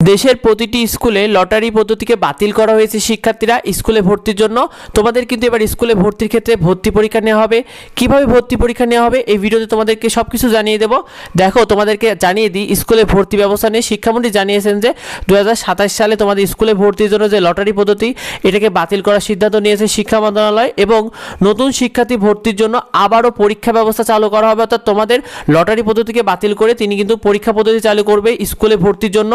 দেশের প্রতিটি স্কুলে লটারি পদ্ধতিকে বাতিল করা হয়েছে। শিক্ষার্থীরা স্কুলে ভর্তির জন্য তোমাদের কিন্তু এবার স্কুলে ভর্তির ক্ষেত্রে ভর্তি পরীক্ষা নেওয়া হবে। কিভাবে ভর্তি পরীক্ষা নেওয়া হবে এই ভিডিওতে তোমাদেরকে সব কিছু জানিয়ে দেবো। দেখো, তোমাদেরকে জানিয়ে দিই, স্কুলে ভর্তি ব্যবস্থা নিয়ে শিক্ষামন্ত্রী জানিয়েছেন যে 2027 সালে তোমাদের স্কুলে ভর্তির জন্য যে লটারি পদ্ধতি এটাকে বাতিল করার সিদ্ধান্ত নিয়েছে শিক্ষা মন্ত্রণালয়, এবং নতুন শিক্ষার্থী ভর্তির জন্য আবারও পরীক্ষা ব্যবস্থা চালু করা হবে। অর্থাৎ তোমাদের লটারি পদ্ধতিকে বাতিল করে তিনি কিন্তু পরীক্ষা পদ্ধতি চালু করবে স্কুলে ভর্তির জন্য।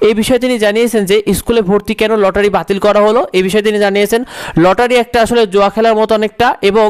এই বিষয়ে তিনি জানিয়েছেন যে স্কুলে ভর্তি কেন লটারি বাতিল করা হলো এই বিষয়ে তিনি জানিয়েছেন লটারি একটা আসলে জুয়া খেলার মতো অনেকটা, এবং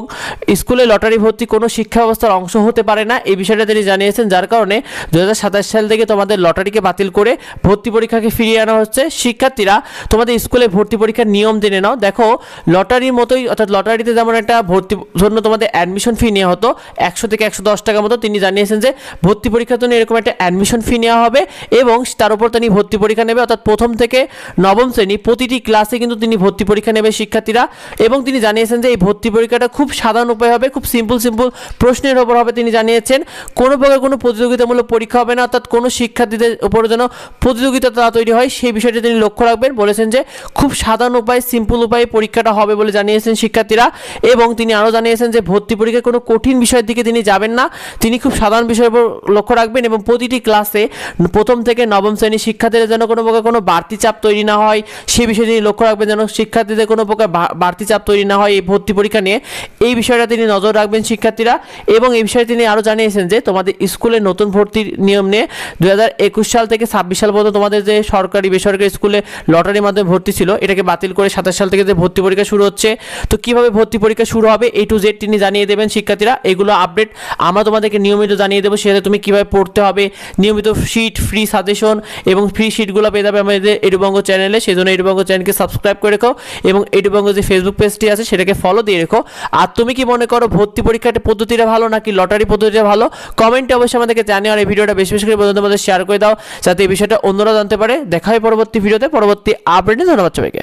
স্কুলে লটারি ভর্তি কোনো শিক্ষা ব্যবস্থার অংশ হতে পারে না, এই বিষয়টা তিনি জানিয়েছেন। যার কারণে 2027 সাল থেকে তোমাদের লটারিকে বাতিল করে ভর্তি পরীক্ষাকে ফিরিয়ে আনা হচ্ছে। শিক্ষার্থীরা তোমাদের স্কুলে ভর্তি পরীক্ষার নিয়ম জেনে নাও। দেখো, লটারির মতোই, অর্থাৎ লটারিতে যেমন একটা ভর্তি জন্য তোমাদের অ্যাডমিশন ফি নেওয়া হতো 100 থেকে 110 টাকা মতো, তিনি জানিয়েছেন যে ভর্তি পরীক্ষার জন্য এরকম একটা অ্যাডমিশন ফি নেওয়া হবে এবং তার উপর তিনি ভর্তি পরীক্ষা নেবে। অর্থাৎ প্রথম থেকে নবম শ্রেণী প্রতিটি ক্লাসে কিন্তু তিনি ভর্তি পরীক্ষা নেবে শিক্ষার্থীরা, এবং তিনি জানিয়েছেন যে এই ভর্তি পরীক্ষাটা খুব সাধারণ উপায় হবে, খুব সিম্পল প্রশ্নের ওপর হবে। তিনি জানিয়েছেন কোনো প্রকার কোনো প্রতিযোগিতামূলক পরীক্ষা হবে না, অর্থাৎ কোনো শিক্ষার্থীদের উপর যেন প্রতিযোগিতা তৈরি হয় সেই বিষয়টি তিনি লক্ষ্য রাখবেন। বলেছেন যে খুব সাধারণ উপায়, সিম্পল উপায়ে পরীক্ষাটা হবে বলে জানিয়েছেন শিক্ষার্থীরা, এবং তিনি আরও জানিয়েছেন যে ভর্তি পরীক্ষায় কোনো কঠিন বিষয়ের দিকে তিনি যাবেন না, তিনি খুব সাধারণ বিষয়ের উপর লক্ষ্য রাখবেন, এবং প্রতিটি ক্লাসে প্রথম থেকে নবম শ্রেণীর শিক্ষার্থীদের যেন কোনো প্রকার কোনো বাড়তি চাপ তৈরি না হয় সেই বিষয়ে তিনি লক্ষ্য রাখবেন, যেন শিক্ষার্থীদের কোনো প্রকার বাড়তি চাপ তৈরি না হয় এই ভর্তি পরীক্ষা নিয়ে, এই বিষয়টা তিনি নজর রাখবেন শিক্ষার্থীরা। এবং এই বিষয়ে তিনি আরও জানিয়েছেন যে তোমাদের স্কুলে নতুন ভর্তির নিয়ম নিয়ে 2021 সাল থেকে 26 সাল পর্যন্ত তোমাদের যে সরকারি বেসরকারি স্কুলে লটারির মাধ্যমে ভর্তি ছিল এটাকে বাতিল করে 27 সাল থেকে যে ভর্তি পরীক্ষা শুরু হচ্ছে। তো কিভাবে ভর্তি পরীক্ষা শুরু হবে A to Z তিনি জানিয়ে দেবেন শিক্ষার্থীরা। এগুলো আপডেট আমরা তোমাদেরকে নিয়মিত জানিয়ে দেবো, সেটা তুমি কীভাবে পড়তে হবে, নিয়মিত শিট, ফ্রি সাজেশন এবং ফ্রি শিটগুলো পেয়ে যাবে আমাদের এডুবঙ্গ চ্যানেলে। সেই জন্য এডুবঙ্গ চ্যানেলকে সাবস্ক্রাইব করে রেখো এবং এডুবঙ্গ যে ফেসবুক পেজটি আছে সেটাকে ফলো দিয়ে রেখো। আর তুমি কি মনে করো ভর্তি পরীক্ষাটা পদ্ধতিটা ভালো নাকি লটারি পদ্ধতিটা ভালো, কমেন্টে অবশ্যই আমাদেরকে জানিয়ে, আর এই ভিডিওটা বেশি বেশি করে বন্ধুদের মধ্যে শেয়ার করে দাও যাতে এই বিষয়টা অন্যরা জানতে পারে। দেখা হয় পরবর্তী ভিডিওতে, পরবর্তী আপডেটে। ধন্যবাদ সবাইকে।